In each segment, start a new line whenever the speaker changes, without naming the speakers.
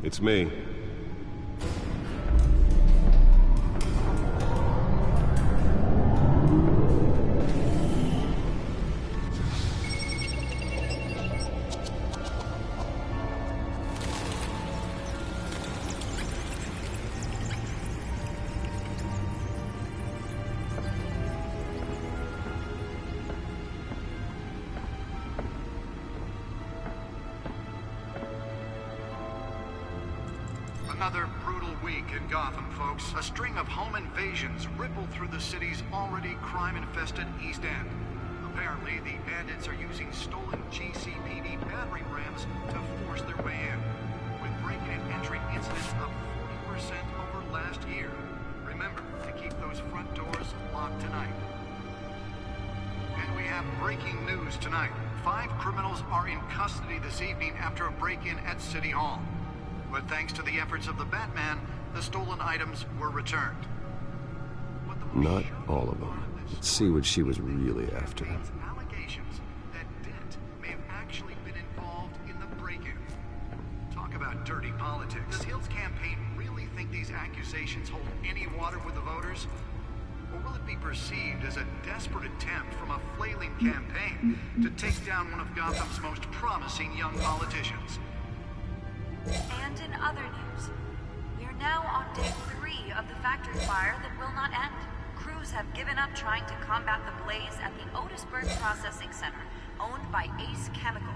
It's me.
Another brutal week in Gotham, folks. A string of home invasions rippled through the city's already crime-infested East End. Apparently, the bandits are using stolen GCPD battering rams to force their way in, with break-in and entry incidents up 40% over last year. Remember to keep those front doors locked tonight. And we have breaking news tonight. 5 criminals are in custody this evening after a break-in at City Hall. But thanks to the efforts of the Batman, the stolen items were returned.
Not all of them. Let's see what she was really after.
Allegations that Dent may have actually been involved in the break-in. Talk about dirty politics. Does Hill's campaign really think these accusations hold any water with the voters? Or will it be perceived as a desperate attempt from a flailing campaign to take down one of Gotham's most promising young politicians?
And in other news, we are now on day 3 of the factory fire that will not end. Crews have given up trying to combat the blaze at the Otisburg Processing Center, owned by Ace Chemical.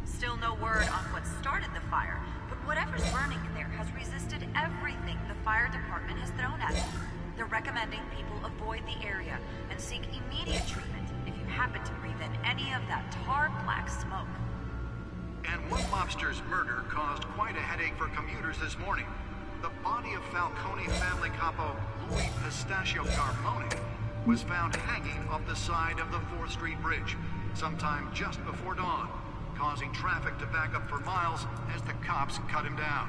Still no word on what started the fire, but whatever's burning in there has resisted everything the fire department has thrown at it. They're recommending people avoid the area and seek immediate treatment if you happen to breathe in any of that tar black smoke.
And one mobster's murder caused quite a headache for commuters this morning. The body of Falcone family capo Louis Pistachio Carmone was found hanging off the side of the 4th Street Bridge sometime just before dawn, causing traffic to back up for miles as the cops cut him down.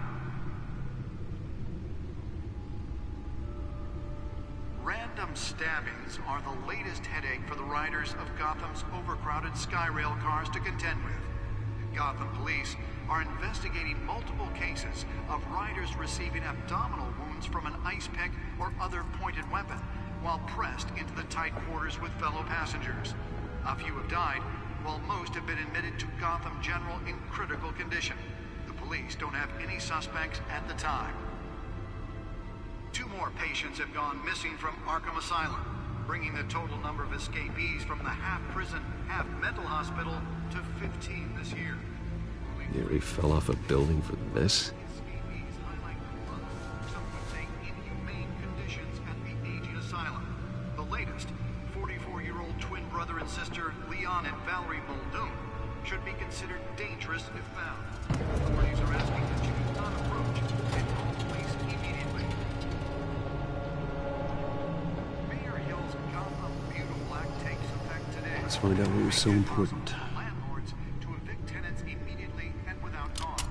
Random stabbings are the latest headache for the riders of Gotham's overcrowded Skyrail cars to contend with. Gotham police are investigating multiple cases of riders receiving abdominal wounds from an ice pick or other pointed weapon while pressed into the tight quarters with fellow passengers. A few have died, while most have been admitted to Gotham General in critical condition. The police don't have any suspects at the time. 2 more patients have gone missing from Arkham Asylum, bringing the total number of escapees from the half-prison, half-mental hospital to 15 this year.
Nearly fell off a building for this.
Escapees highlight the some would say inhumane conditions at the aging asylum. The latest, 44-year-old twin brother and sister Leon and Valerie Muldoon, should be considered dangerous if found. Authorities are asking that you do not approach and call police immediately. Mayor Hill's Gotham Beautiful Act takes effect today.
Let's find out what was so important.
Landlords to evict tenants immediately and without cause.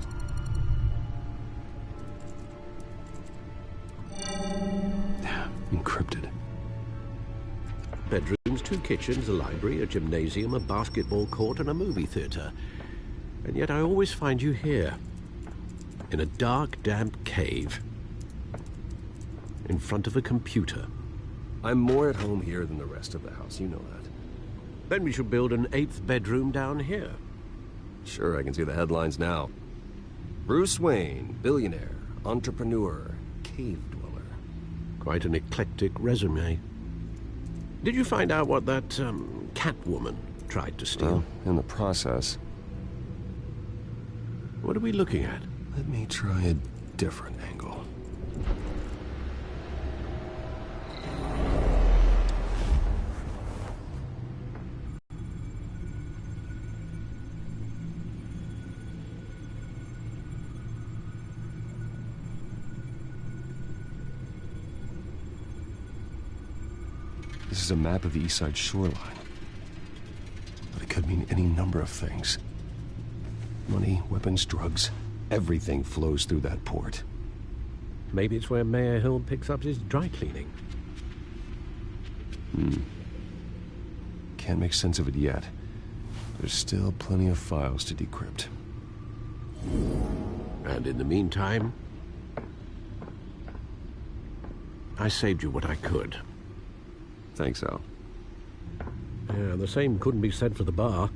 Encrypted.
Bedrooms, 2 kitchens, a library, a gymnasium, a basketball court, and a movie theater. And yet I always find you here, in a dark, damp cave, in front of a computer.
I'm more at home here than the rest of the house, you know that.
Then we should build an 8th bedroom down here.
Sure, I can see the headlines now. Bruce Wayne, billionaire, entrepreneur, cave dweller.
Quite an eclectic resume. Did you find out what that, Catwoman tried to steal?
Well, in the process.
What are we looking at?
Let me try a different angle. This is a map of the East Side shoreline. But it could mean any number of things. Money, weapons, drugs, everything flows through that port.
Maybe it's where Mayor Hill picks up his dry cleaning.
Can't make sense of it yet. There's still plenty of files to decrypt.
And in the meantime, I saved you what I could.
Thanks, Al.
Yeah, the same couldn't be said for the bar.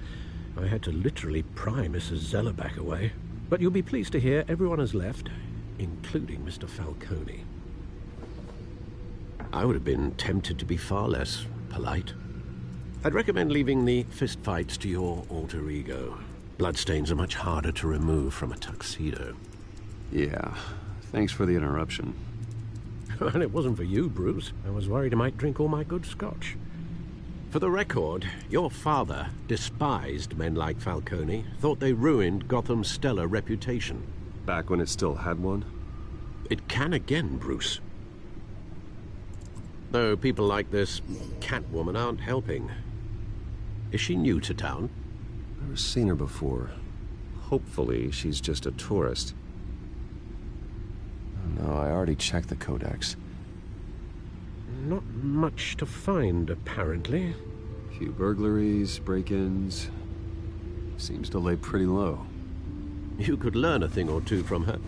I had to literally pry Mrs. Zellerback away. But you'll be pleased to hear everyone has left, including Mr. Falcone. I would have been tempted to be far less polite. I'd recommend leaving the fistfights to your alter ego. Bloodstains are much harder to remove from a tuxedo.
Yeah, thanks for the interruption.
And it wasn't for you, Bruce. I was worried I might drink all my good scotch. For the record, your father despised men like Falcone, thought they ruined Gotham's stellar reputation.
Back when it still had one?
It can again, Bruce. Though people like this Catwoman aren't helping. Is she new to town?
Never seen her before. Hopefully, she's just a tourist. No, I already checked the codex.
Not much to find, apparently.
A few burglaries, break-ins. Seems to lay pretty low.
You could learn a thing or two from her.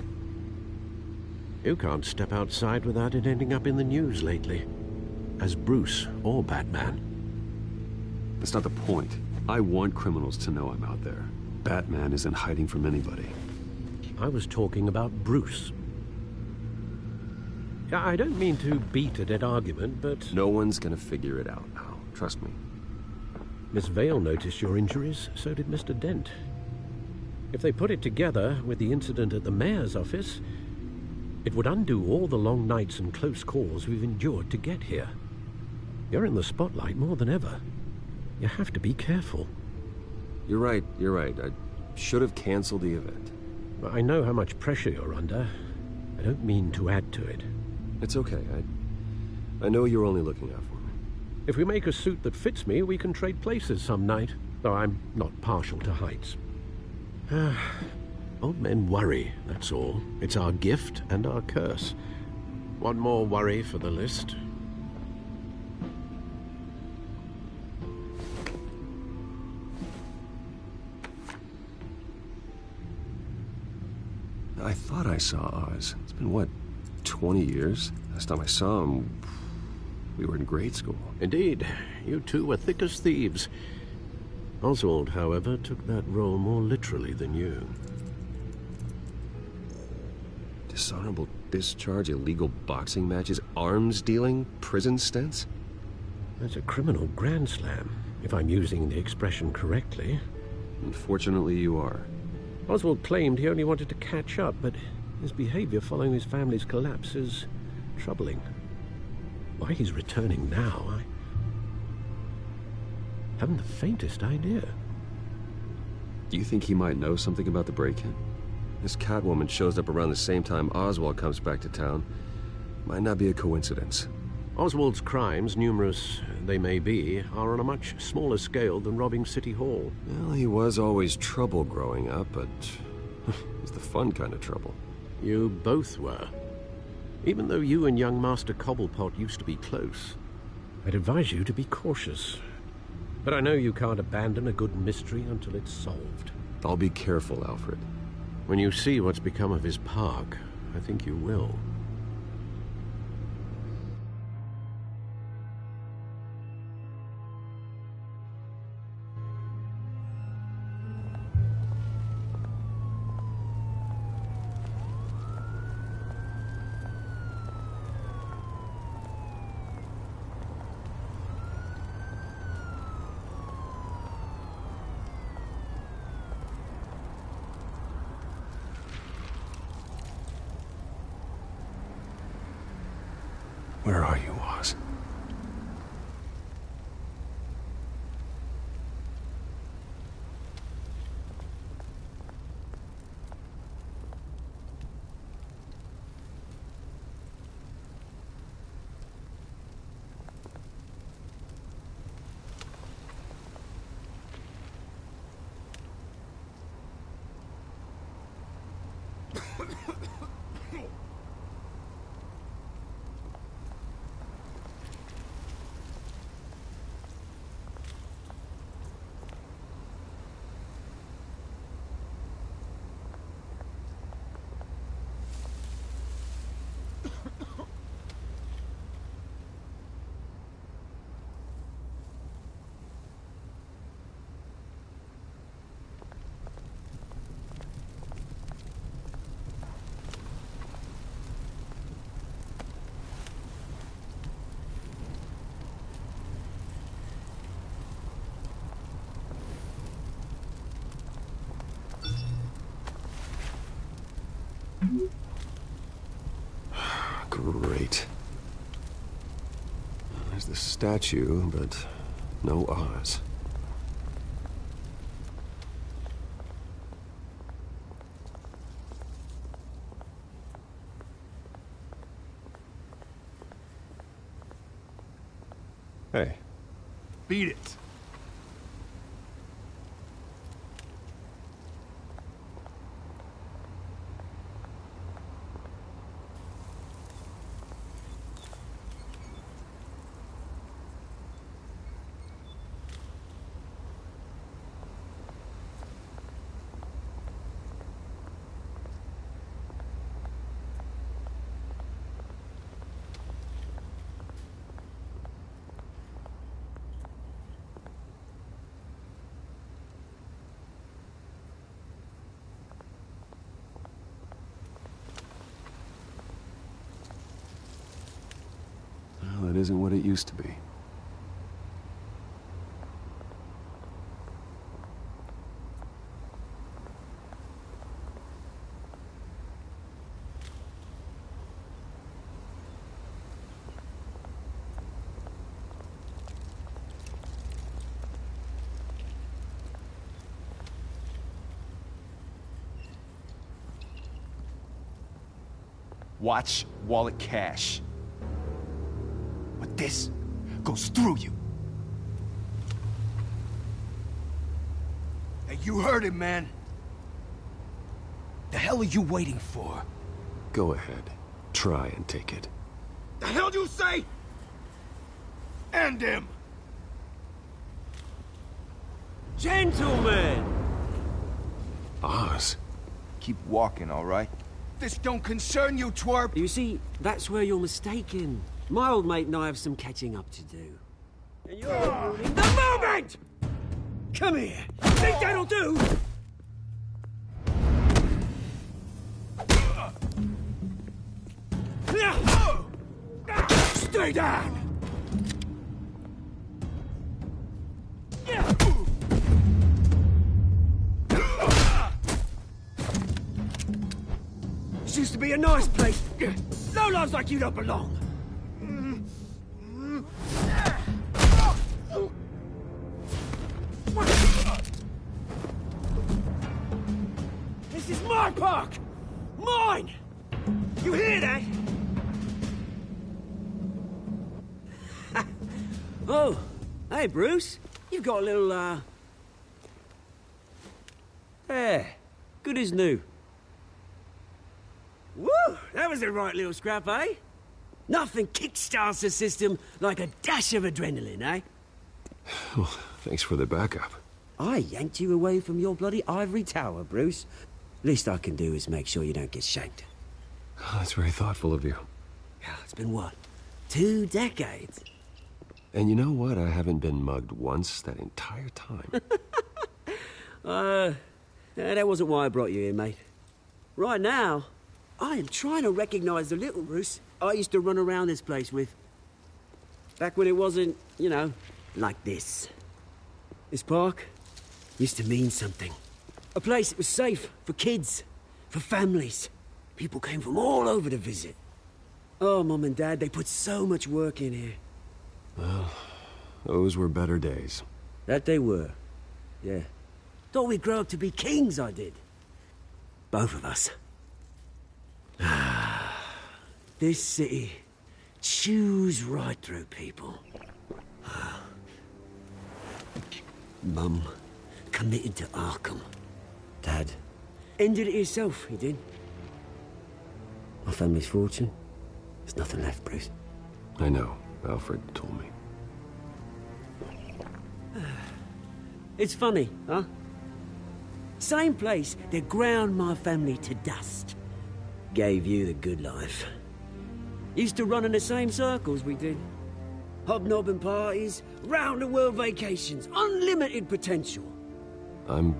You can't step outside without it ending up in the news lately. As Bruce or Batman.
That's not the point. I want criminals to know I'm out there. Batman isn't hiding from anybody.
I was talking about Bruce. I don't mean to beat a dead argument, but...
No one's gonna figure it out now. Trust me.
Miss Vale noticed your injuries, so did Mr. Dent. If they put it together with the incident at the mayor's office, it would undo all the long nights and close calls we've endured to get here. You're in the spotlight more than ever. You have to be careful.
You're right. I should have canceled the event.
I know how much pressure you're under. I don't mean to add to it.
It's okay. I know you're only looking out for me.
If we make a suit that fits me, we can trade places some night, though I'm not partial to heights. Old men worry, that's all. It's our gift and our curse. One more worry for the list.
I thought I saw Oz. It's been, what, 20 years? Last time I saw him, we were in grade school.
Indeed. You two were thick as thieves. Oswald, however, took that role more literally than you.
Dishonorable discharge, illegal boxing matches, arms dealing, prison stints?
That's a criminal grand slam, if I'm using the expression correctly.
Unfortunately, you are.
Oswald claimed he only wanted to catch up, but his behavior following his family's collapse is troubling. Why he's returning now, I haven't the faintest idea.
Do you think he might know something about the break-in? This Catwoman shows up around the same time Oswald comes back to town. Might not be a coincidence.
Oswald's crimes, numerous they may be, are on a much smaller scale than robbing City Hall.
Well, he was always trouble growing up, but it was the fun kind of trouble.
You both were. Even though you and young Master Cobblepot used to be close. I'd advise you to be cautious. But I know you can't abandon a good mystery until it's solved.
I'll be careful, Alfred.
When you see what's become of his park, I think you will.
Where are you, Oz? Great. There's the statue, but no Oz. Hey.
Beat it.
Well, it isn't what it used to be.
Watch wallet cash. But this goes through you. Hey, you heard it, man. The hell are you waiting for?
Go ahead. Try and take it.
The hell do you say? End him!
Gentlemen!
Oz?
Keep walking, all right? This don't concern you, twerp!
You see, that's where you're mistaken. My old mate and I have some catching up to do. And you're ruining the moment! Come here! Think that'll do?
Stay down!
This used to be a nice place. No lives like you don't belong. This is my park! Mine! You hear that? Oh, hey, Bruce. You've got a little, There. Good as new. Woo! That was a right little scrap, eh? Nothing kickstarts the system like a dash of adrenaline, eh?
Well, thanks for the backup.
I yanked you away from your bloody ivory tower, Bruce. Least I can do is make sure you don't get shanked.
Oh, that's very thoughtful of you.
It's been what? 2 decades?
And you know what? I haven't been mugged once that entire time.
That wasn't why I brought you here, mate. Right now, I am trying to recognize the little Bruce I used to run around this place with. Back when it wasn't, you know, like this. This park used to mean something. A place that was safe for kids, for families. People came from all over to visit. Oh, Mum and Dad, they put so much work in here.
Well, those were better days.
That they were. Yeah. Thought we'd grow up to be kings, I did. Both of us. This city chews right through people. Mum committed to Arkham. Dad ended it himself, he did. My family's fortune. There's nothing left, Bruce.
I know. Alfred told me.
It's funny, huh? Same place that ground my family to dust. Gave you the good life. Used to run in the same circles we did. Hobnobbing parties, round-the-world vacations, unlimited potential.
I'm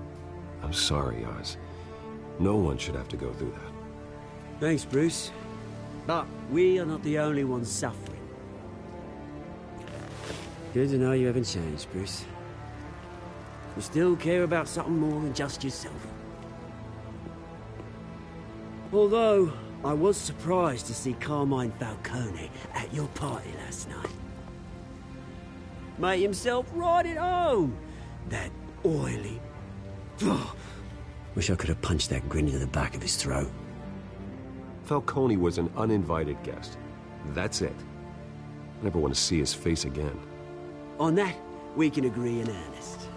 sorry, Oz. No one should have to go through that.
Thanks, Bruce. But we are not the only ones suffering. Good to know you haven't changed, Bruce. You still care about something more than just yourself. Although, I was surprised to see Carmine Falcone at your party last night. Made himself right at home. That oily... Wish I could have punched that grin into the back of his throat.
Falcone was an uninvited guest. That's it. I never want to see his face again.
On that, we can agree in earnest.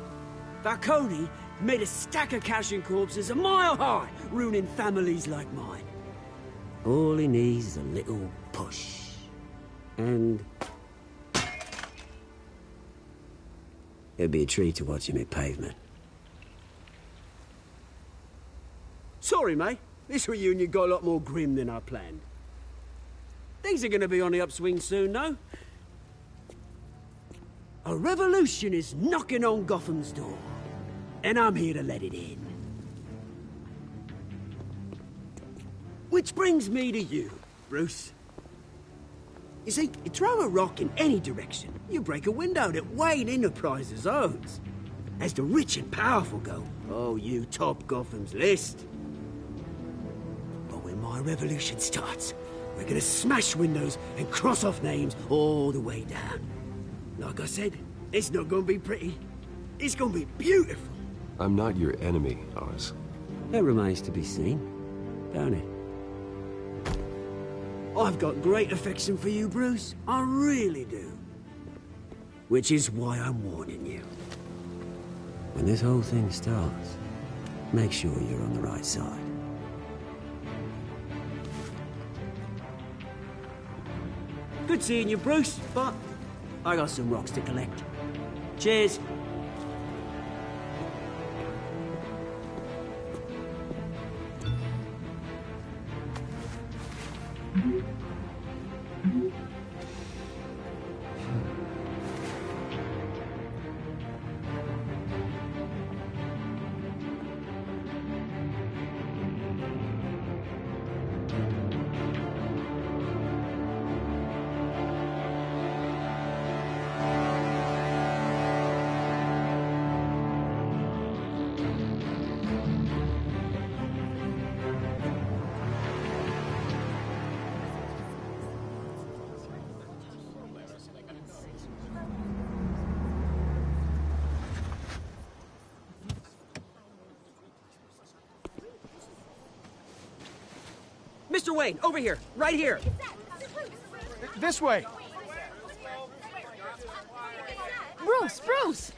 Falcone made a stack of cash and corpses a mile high, ruining families like mine. All he needs is a little push. And... it'd be a treat to watch him hit pavement. Sorry, mate. This reunion got a lot more grim than I planned. Things are gonna be on the upswing soon, though. A revolution is knocking on Gotham's door. And I'm here to let it in. Which brings me to you, Bruce. You see, you throw a rock in any direction, you break a window that Wayne Enterprises owns. As the rich and powerful go, oh, you top Gotham's list. But when my revolution starts, we're gonna smash windows and cross off names all the way down. Like I said, it's not gonna be pretty. It's gonna be beautiful.
I'm not your enemy, Oz.
That remains to be seen, don't it? I've got great affection for you, Bruce. I really do. Which is why I'm warning you. When this whole thing starts, make sure you're on the right side. Good seeing you, Bruce, but I got some rocks to collect. Cheers. Mr. Wayne, over here, right here.
This way.
Bruce!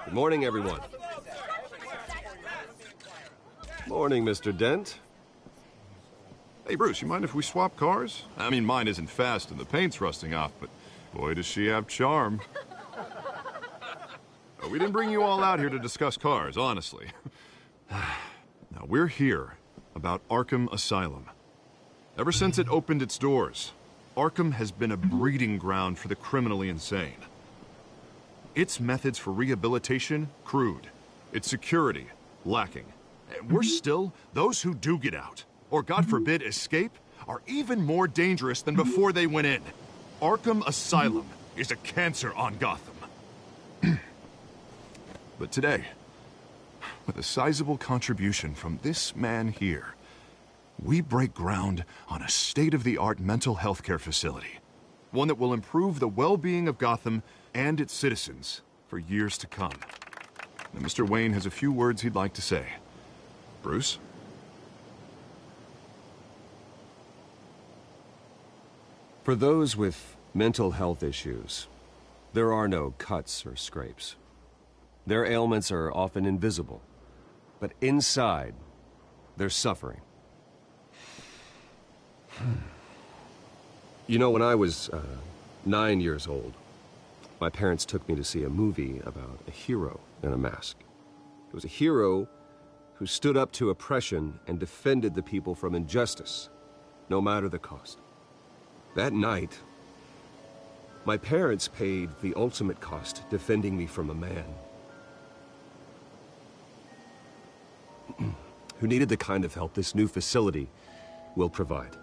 Good morning, everyone. Morning, Mr. Dent.
Hey, Bruce, you mind if we swap cars? I mean, mine isn't fast and the paint's rusting off, but boy, does she have charm. We didn't bring you all out here to discuss cars, honestly. Now, we're here about Arkham Asylum. Ever since it opened its doors, Arkham has been a breeding ground for the criminally insane. Its methods for rehabilitation, crude. Its security, lacking. And worse still, those who do get out, or God forbid, escape, are even more dangerous than before they went in. Arkham Asylum is a cancer on Gotham. But today, with a sizable contribution from this man here, we break ground on a state-of-the-art mental health care facility. One that will improve the well-being of Gotham and its citizens for years to come. Now, Mr. Wayne has a few words he'd like to say. Bruce?
For those with mental health issues, there are no cuts or scrapes. Their ailments are often invisible, but inside, they're suffering. You know, when I was 9 years old, my parents took me to see a movie about a hero in a mask. It was a hero who stood up to oppression and defended the people from injustice, no matter the cost. That night, my parents paid the ultimate cost defending me from a man who needed the kind of help this new facility will provide.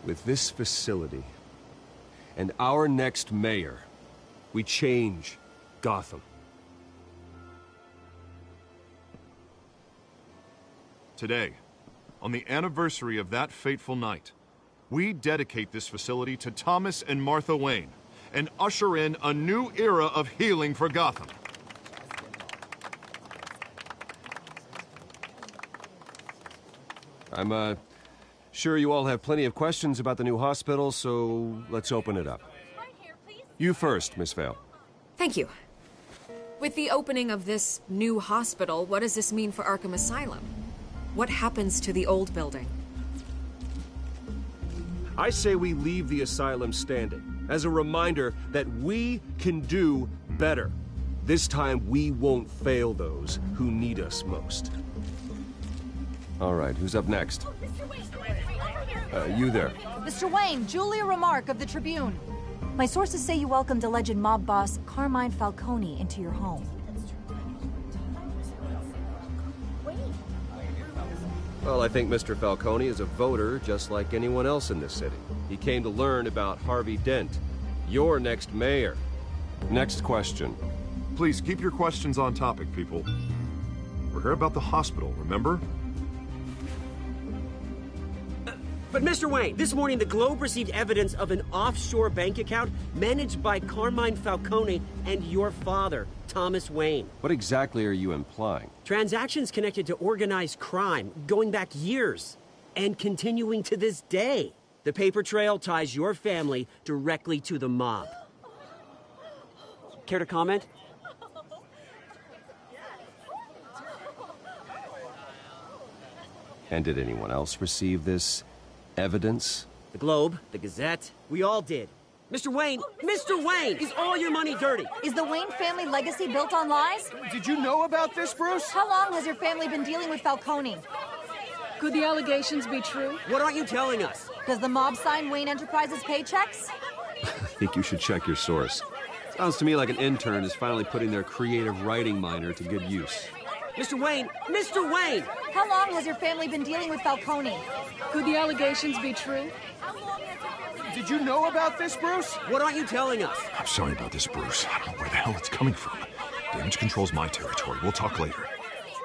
With this facility, and our next mayor, we change Gotham.
Today, on the anniversary of that fateful night, we dedicate this facility to Thomas and Martha Wayne and usher in a new era of healing for Gotham.
I'm, sure you all have plenty of questions about the new hospital, so let's open it up. You first, Miss Vale.
Thank you. With the opening of this new hospital, what does this mean for Arkham Asylum? What happens to the old building?
I say we leave the asylum standing, as a reminder that we can do better. This time, we won't fail those who need us most. All right, who's up next? You there.
Mr. Wayne, Julia Remark of the Tribune. My sources say you welcomed alleged mob boss Carmine Falcone into your home.
Well, I think Mr. Falcone is a voter just like anyone else in this city. He came to learn about Harvey Dent, your next mayor. Next question.
Please keep your questions on topic, people. We're here about the hospital, remember?
But Mr. Wayne, this morning the Globe received evidence of an offshore bank account managed by Carmine Falcone and your father, Thomas Wayne.
What exactly are you implying?
Transactions connected to organized crime, going back years, and continuing to this day. The paper trail ties your family directly to the mob. Care to comment?
And did anyone else receive this evidence?
The Globe, the Gazette, we all did. Mr. Wayne, is all your money dirty?
Is the Wayne family legacy built on lies?
Did you know about this, Bruce?
How long has your family been dealing with Falcone?
Could the allegations be true?
What aren't you telling us?
Does the mob sign Wayne Enterprises paychecks?
I think you should check your source. Sounds to me like an intern is finally putting their creative writing minor to good use.
Mr. Wayne!
How long has your family been dealing with Falcone?
Could the allegations be true?
Did you know about this, Bruce?
What aren't you telling us?
I'm sorry about this, Bruce. I don't know where the hell it's coming from. Damage control's my territory. We'll talk later.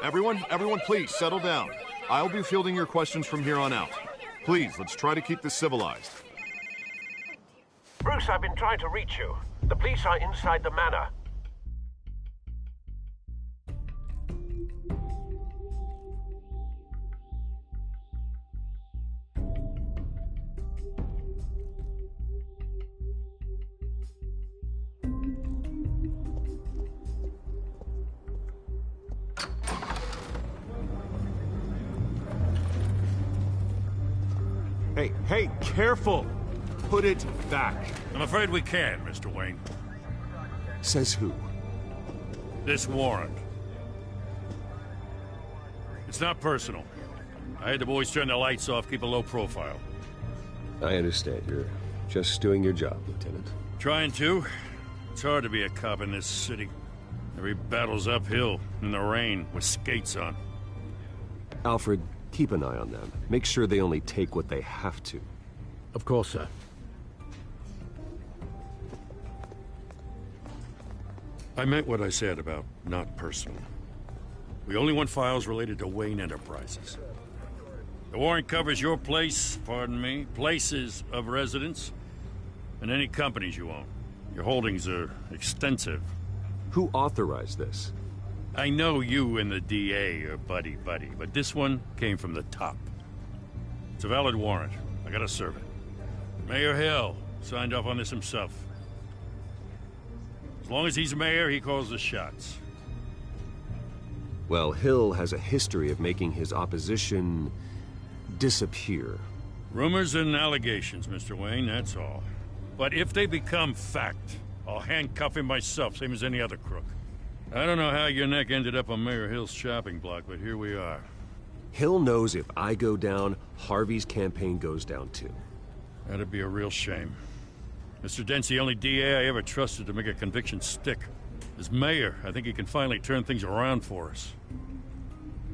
Everyone, please settle down. I'll be fielding your questions from here on out. Please, let's try to keep this civilized.
Bruce, I've been trying to reach you. The police are inside the manor.
Hey, careful! Put it back.
I'm afraid we can't, Mr. Wayne.
Says who?
This warrant. It's not personal. I had the boys turn the lights off, keep a low profile.
I understand. You're just doing your job, Lieutenant.
Trying to. It's hard to be a cop in this city. Every battle's uphill, in the rain, with skates on.
Alfred, keep an eye on them. Make sure they only take what they have to.
Of course, sir.
I meant what I said about not personal. We only want files related to Wayne Enterprises. The warrant covers your place, pardon me, places of residence, and any companies you own. Your holdings are extensive.
Who authorized this?
I know you and the DA are buddy-buddy, but this one came from the top. It's a valid warrant. I gotta serve it. Mayor Hill signed off on this himself. As long as he's mayor, he calls the shots.
Well, Hill has a history of making his opposition disappear.
Rumors and allegations, Mr. Wayne, that's all. But if they become fact, I'll handcuff him myself, same as any other crook. I don't know how your neck ended up on Mayor Hill's shopping block, but here we are.
Hill knows if I go down, Harvey's campaign goes down too.
That'd be a real shame. Mr. Dent's the only DA I ever trusted to make a conviction stick. As mayor, I think he can finally turn things around for us.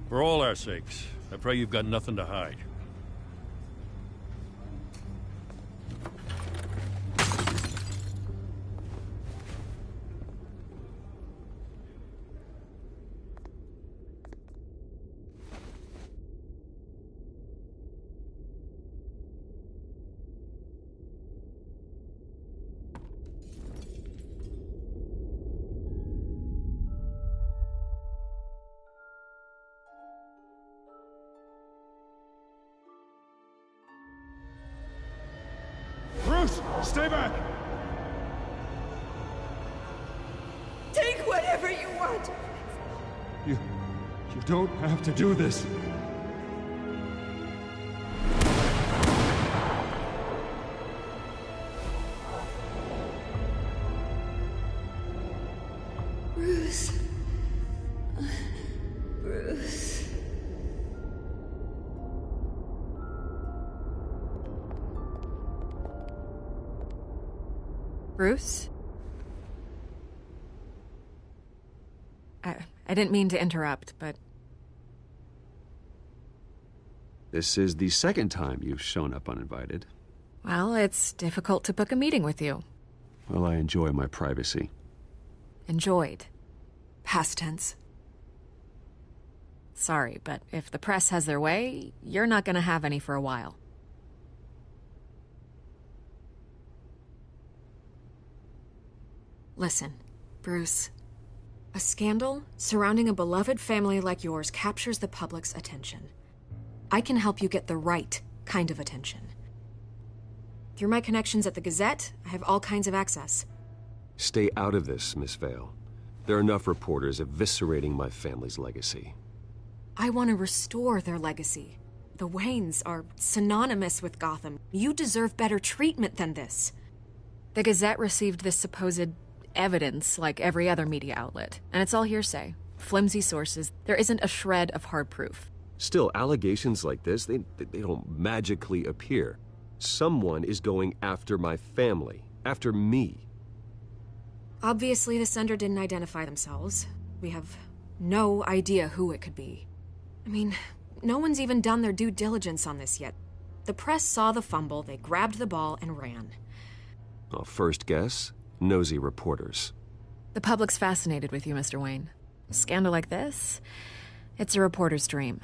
For all our sakes, I pray you've got nothing to hide.
Stay back!
Take whatever you want.
You don't have to do this.
Bruce. Bruce.
Bruce? I didn't mean to interrupt, but...
This is the second time you've shown up uninvited.
Well, it's difficult to book a meeting with you.
Well, I enjoy my privacy.
Enjoyed. Past tense. Sorry, but if the press has their way, you're not gonna have any for a while. Listen, Bruce. A scandal surrounding a beloved family like yours captures the public's attention. I can help you get the right kind of attention. Through my connections at the Gazette, I have all kinds of access.
Stay out of this, Miss Vale. There are enough reporters eviscerating my family's legacy.
I want to restore their legacy. The Waynes are synonymous with Gotham. You deserve better treatment than this. The Gazette received this supposed evidence like every other media outlet, and it's all hearsay. Flimsy sources. There isn't a shred of hard proof.
Still, allegations like this, they don't magically appear. Someone is going after my family, after me.
Obviously, the sender didn't identify themselves. We have no idea who it could be. I mean, no one's even done their due diligence on this yet. The press saw the fumble, they grabbed the ball and ran.
Well, first guess, nosy reporters.
The public's fascinated with you, Mr. Wayne. A scandal like this, it's a reporter's dream.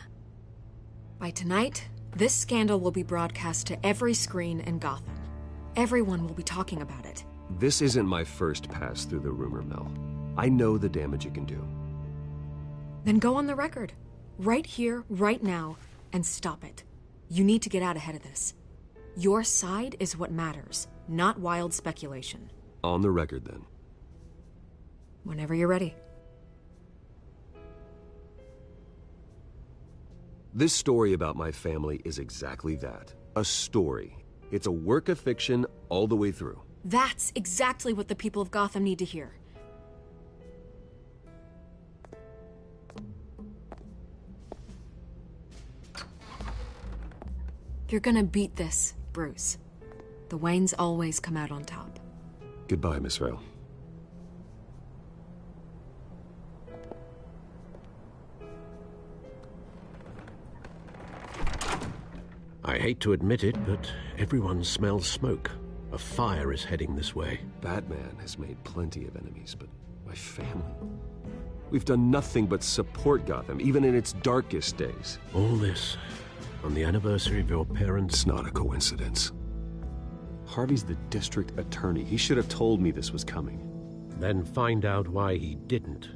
By tonight, this scandal will be broadcast to every screen in Gotham. Everyone will be talking about it.
This isn't my first pass through the rumor mill. I know the damage it can do.
Then go on the record. Right here, right now, and stop it. You need to get out ahead of this. Your side is what matters, not wild speculation.
On the record, then.
Whenever you're ready.
This story about my family is exactly that. A story. It's a work of fiction all the way through.
That's exactly what the people of Gotham need to hear. You're gonna beat this, Bruce. The Waynes always come out on top.
Goodbye, Miss Vale.
I hate to admit it, but everyone smells smoke. A fire is heading this way.
Batman has made plenty of enemies, but my family... We've done nothing but support Gotham, even in its darkest days.
All this on the anniversary of your parents'...
It's not a coincidence. Harvey's the district attorney. He should have told me this was coming.
Then find out why he didn't.